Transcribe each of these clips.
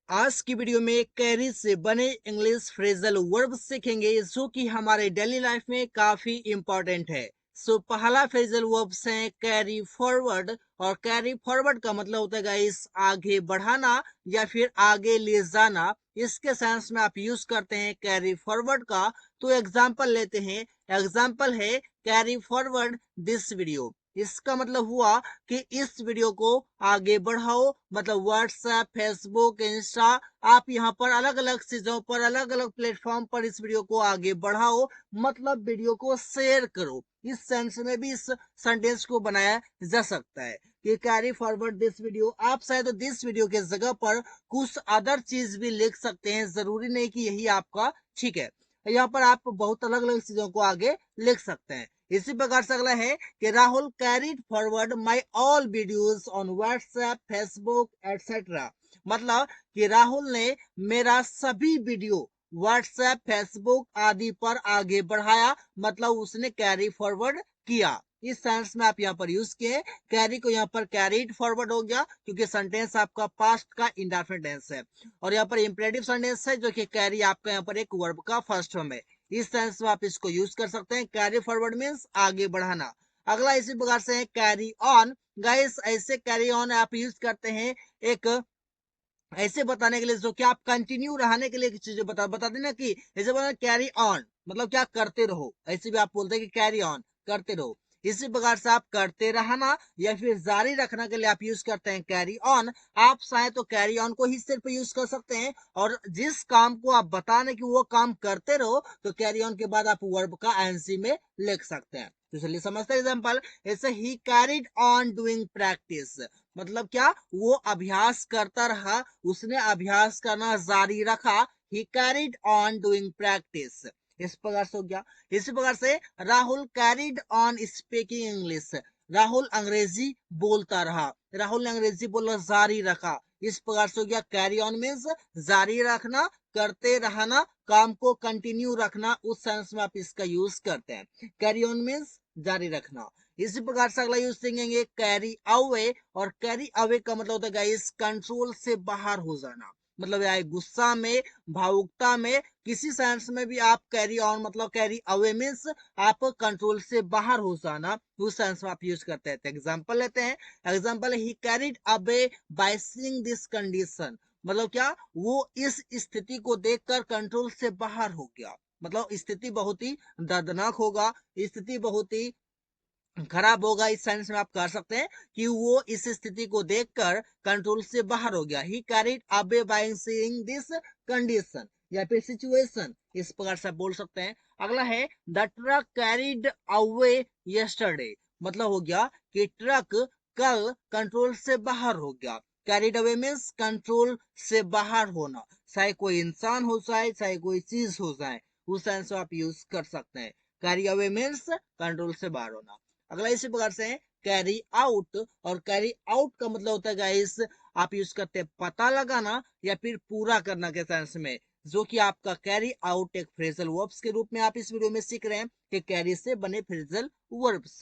आज की वीडियो में कैरी से बने इंग्लिश फ्रेजल वर्ब सीखेंगे जो कि हमारे डेली लाइफ में काफी इंपॉर्टेंट है। पहला फ्रेजल वर्ब्स है कैरी फॉरवर्ड। और कैरी फॉरवर्ड का मतलब होता है गाइस आगे बढ़ाना या फिर आगे ले जाना। इसके सेंस में आप यूज करते हैं कैरी फॉरवर्ड का। तो एग्जाम्पल लेते हैं। एग्जाम्पल है कैरी फॉरवर्ड दिस वीडियो। इसका मतलब हुआ कि इस वीडियो को आगे बढ़ाओ। मतलब व्हाट्सएप, फेसबुक, इंस्टा, आप यहाँ पर अलग अलग चीजों पर अलग अलग प्लेटफॉर्म पर इस वीडियो को आगे बढ़ाओ। मतलब वीडियो को शेयर करो। इस सेंस में भी इस सेंटेंस को बनाया जा सकता है कि कैरी फॉरवर्ड दिस वीडियो। आप शायद दिस वीडियो के जगह पर कुछ अदर चीज भी लिख सकते हैं, जरूरी नहीं कि यही आपका ठीक है। यहाँ पर आप बहुत अलग अलग चीजों को आगे लिख सकते हैं। इसी प्रकार से अगला है कि Rahul carried forward my all videos on WhatsApp, Facebook etcetera. मतलब कि राहुल ने मेरा सभी वीडियो व्हाट्सएप, फेसबुक आदि पर आगे बढ़ाया। मतलब उसने कैरी फॉरवर्ड किया। इस सेंस में आप यहाँ पर यूज किए। कैरी को यहाँ पर कैरीड फॉरवर्ड हो गया क्योंकि सेंटेंस आपका पास्ट का इंडेफिनिट टेंस है। और यहाँ पर इंपेरेटिव सेंटेंस है जो कि कैरी आपका यहाँ पर एक वर्ब का फर्स्ट फॉर्म है। इस सेंस में आप इसको यूज कर सकते हैं। कैरी फॉरवर्ड मीन्स आगे बढ़ाना। अगला इसी प्रकार से है कैरी ऑन। गाइस ऐसे कैरी ऑन आप यूज करते हैं एक ऐसे बताने के लिए जो कि आप कंटिन्यू रहने के लिए चीजें बता देना कि ऐसे बोला कैरी ऑन मतलब क्या करते रहो। ऐसे भी आप बोलते हैं कि कैरी ऑन करते रहो। इसी प्रकार से आप करते रहना या फिर जारी रखना के लिए आप यूज करते हैं कैरी ऑन। आप चाहे तो कैरी ऑन को ही सिर्फ यूज कर सकते हैं और जिस काम को आप बताने की वो काम करते रहो तो कैरी ऑन के बाद आप वर्ब का आईएनसी में लिख सकते हैं। तो चलिए समझते हैं एग्जांपल। ऐसे ही कैरिड ऑन डूइंग प्रैक्टिस। मतलब क्या वो अभ्यास करता रहा, उसने अभ्यास करना जारी रखा। ही कैरिड ऑन डूइंग प्रैक्टिस। इस प्रकार से हो गया। इसी प्रकार से Rahul carried on speaking English. Rahul अंग्रेजी बोलता रहा। राहुल ने अंग्रेजी बोलना जारी रखा। इस प्रकार से हो गया कैरी ऑन मीन्स जारी रखना, करते रहना, काम को कंटिन्यू रखना। उस सेंस में आप इसका यूज करते हैं। कैरी ऑन मीन्स जारी रखना। इसी प्रकार से अगला यूज सीखेंगे कैरी अवे। और कैरी अवे का मतलब होता है गाइस कंट्रोल से बाहर हो जाना। मतलब गुस्सा में, भावुकता में, किसी सेंस में भी आप कैरी ऑन मतलब कैरी अवे मीन्स आप कंट्रोल से बाहर हो जाना। उस सेंस में आप यूज करते हैं। एग्जाम्पल लेते हैं। Example he carried away by seeing this condition. मतलब क्या वो इस स्थिति को देखकर कंट्रोल से बाहर हो गया। मतलब स्थिति बहुत ही दर्दनाक होगा, स्थिति बहुत ही खराब होगा। इस सेंस में आप कर सकते हैं कि वो इस स्थिति को देखकर कंट्रोल से बाहर हो गया। ही carried away by seeing this condition या फिर सिचुएशन। इस प्रकार से आप बोल सकते हैं। अगला है the truck carried away yesterday. मतलब हो गया कि ट्रक कल कंट्रोल से बाहर हो गया। कैरिड अवे मीन्स कंट्रोल से बाहर होना। चाहे कोई इंसान हो जाए, चाहे कोई चीज हो जाए, उस सेंस में आप यूज कर सकते हैं। कैरी अवे मीन्स कंट्रोल से बाहर होना। अगला इसी प्रकार से कैरी आउट। और कैरी आउट का मतलब होता है गाइस आप यूज करते हैं पता लगाना या फिर पूरा करना के सेंस में। जो कि आपका कैरी आउट एक फ्रेजल वर्ब्स के रूप में आप इस वीडियो में सीख रहे हैं कि कैरी से बने फ्रेजल वर्ब्स।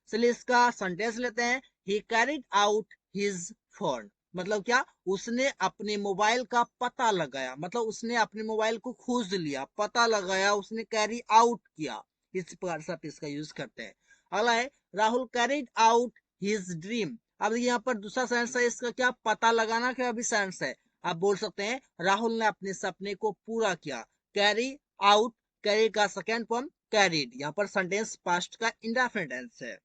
चलिए इसका सेंटेंस लेते हैं। ही कैरिड आउट हिज फोन। मतलब क्या उसने अपने मोबाइल का पता लगाया। मतलब उसने अपने मोबाइल को खोज लिया, पता लगाया, उसने कैरी आउट किया। इस प्रकार से आप इसका यूज करते हैं। अगला है Rahul carried out his dream. अब यहाँ पर दूसरा सेंस है इसका क्या पता लगाना का भी सेंस है। आप बोल सकते हैं राहुल ने अपने सपने को पूरा किया। कैरी आउट, कैरी का सेकेंड फॉर्म कैरिड। यहाँ पर सेंटेंस पास्ट का इंडेफिनिट टेंस है।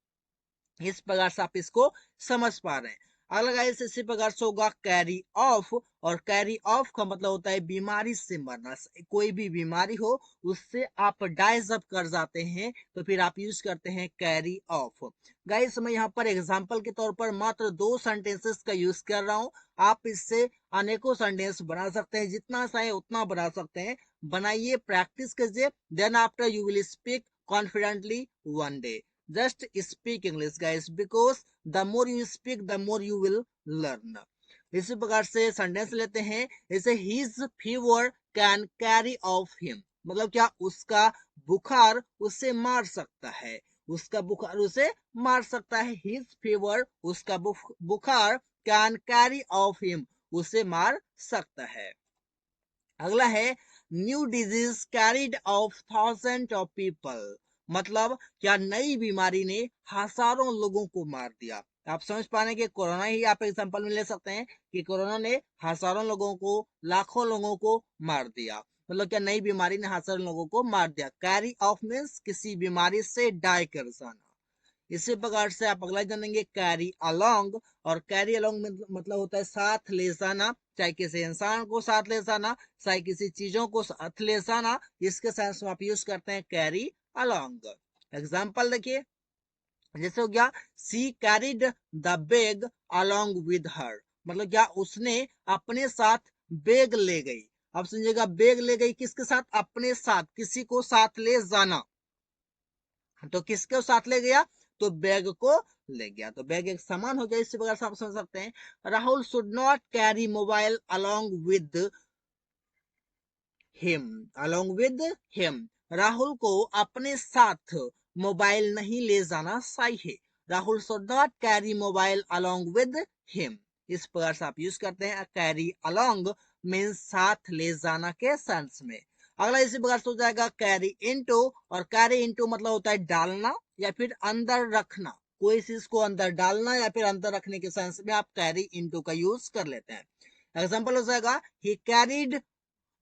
इस प्रकार से आप इसको समझ पा रहे हैं। अगला गाइस इसी प्रकार से होगा कैरी ऑफ। और कैरी ऑफ का मतलब होता है बीमारी से मरना। कोई भी बीमारी हो उससे आप डाइज अप कर जाते हैं तो फिर आप यूज करते हैं कैरी ऑफ। गाइस मैं यहाँ पर एग्जांपल के तौर पर मात्र 2 सेंटेंसेस का यूज कर रहा हूँ। आप इससे अनेकों सेंटेंस बना सकते हैं, जितना चाहे उतना बना सकते हैं। बनाइए, प्रैक्टिस कीजिए, then after you will speak confidently one day. Just speak English guys because the more you speak the more you will learn. इसी प्रकार से सेंटेंस लेते हैं। जैसे his fever can carry off him। मतलब क्या उसका बुखार उसे मार सकता है। उसका बुखार उसे मार सकता है। his fever उसका बुखार can carry off him उसे मार सकता है। अगला है new disease carried of thousand of people, मतलब क्या नई बीमारी ने हजारों लोगों को मार दिया। आप समझ पा रहे हैं कि कोरोना ही आप एग्जांपल में ले सकते हैं कि कोरोना ने हजारों लोगों को, लाखों लोगों को मार दिया। मतलब क्या नई बीमारी ने हजारों लोगों को मार दिया। कैरी ऑफ मीन्स किसी बीमारी से डाई कर जाना। इसी प्रकार से आप अगला जानेंगे कैरी अलोंग, और कैरी अलोंग मतलब होता है साथ ले जाना, चाहे किसी इंसान को साथ ले जाना, चाहे किसी चीजों को साथ ले जाना, इसके सेंस में आप यूज करते हैं कैरी अलोंग। एग्जाम्पल देखिए, जैसे हो गया she carried the bag along with her, मतलब क्या उसने अपने साथ बैग ले गई। अब समझिएगा बैग ले गई किसके साथ, अपने साथ, किसी को साथ ले जाना, तो किसको साथ ले गया, तो बैग को ले गया, तो बैग एक समान हो गया। इसी प्रकार से आप समझ सकते हैं Rahul should not carry mobile along with him, along with him, Rahul को अपने साथ मोबाइल नहीं ले जाना चाहिए। Rahul should not carry mobile along with him, इस प्रकार से आप यूज करते हैं कैरी अलोंग मीन्स साथ ले जाना के सेंस में। अगला इसी प्रकार से हो जाएगा कैरी इनटू, और कैरी इनटू मतलब होता है डालना या फिर अंदर रखना, कोई चीज को अंदर डालना या फिर अंदर रखने के सेंस में आप कैरी इनटू का यूज कर लेते हैं। एग्जांपल हो जाएगा ही कैरीड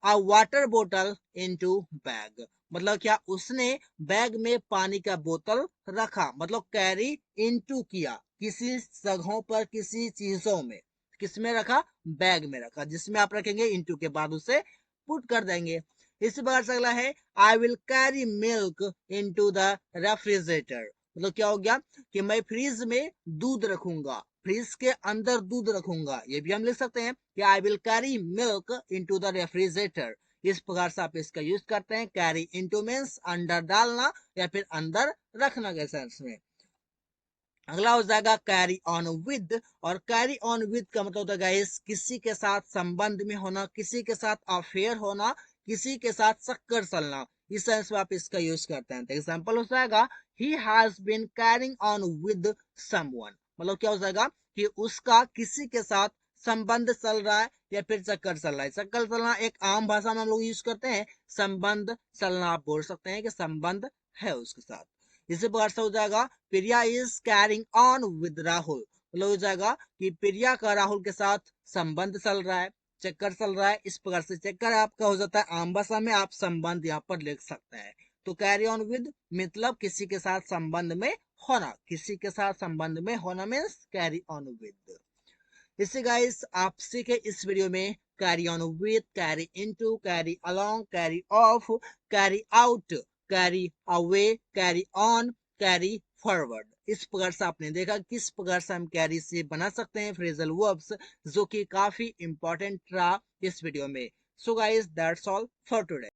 अ वाटर बोतल इनटू बैग, मतलब क्या उसने बैग में पानी का बोतल रखा, मतलब कैरी इनटू किया, किसी जगहों पर, किसी चीजों में, किसमें रखा, बैग में रखा, जिसमें आप रखेंगे इनटू के बाद उसे पुट कर देंगे। इसी प्रकार से अगला है I will carry milk into the refrigerator, मतलब क्या हो गया कि मैं फ्रिज में दूध रखूंगा, फ्रिज के अंदर दूध रखूंगा, ये भी हम लिख सकते हैं कि I will carry milk into the refrigerator. इस प्रकार से आप इसका यूज करते हैं कैरी इनटू मींस अंदर डालना या फिर अंदर रखना के सेंस में। अगला हो जाएगा कैरी ऑन विद, और कैरी ऑन विद का मतलब होता है किसी के साथ संबंध में होना, किसी के साथ अफेयर होना, किसी के साथ चक्कर चलना, इस सेंस में आप इसका यूज करते हैं। तो एग्जांपल हो जाएगा he has been carrying on with someone, मतलब क्या हो जाएगा कि उसका किसी के साथ संबंध चल रहा है या फिर चक्कर चल रहा है। चक्कर चलना एक आम भाषा में हम लोग यूज करते हैं, संबंध चलना आप बोल सकते हैं कि संबंध है उसके साथ। इसी प्रकार से हो जाएगा Priya is carrying on with Rahul, मतलब हो जाएगा कि प्रिया का राहुल के साथ संबंध चल रहा है, चक्कर चल रहा है। इस प्रकार से चक्कर आपका हो जाता है आम भाषा में, आप संबंध यहाँ पर लिख सकते हैं। तो कैरी ऑन विद मतलब किसी के साथ संबंध में होना, किसी के साथ संबंध में होना मीन्स कैरी ऑन विद। इससे गाइस आप सीखे इस वीडियो में carry on with, carry into, carry along, carry off, carry out, carry away, carry on, carry forward. इस प्रकार से आपने देखा किस प्रकार से हम कैरी से बना सकते हैं फ्रेजल वर्ब्स, जो कि काफी इंपॉर्टेंट रहा इस वीडियो में। So guys that's all for today.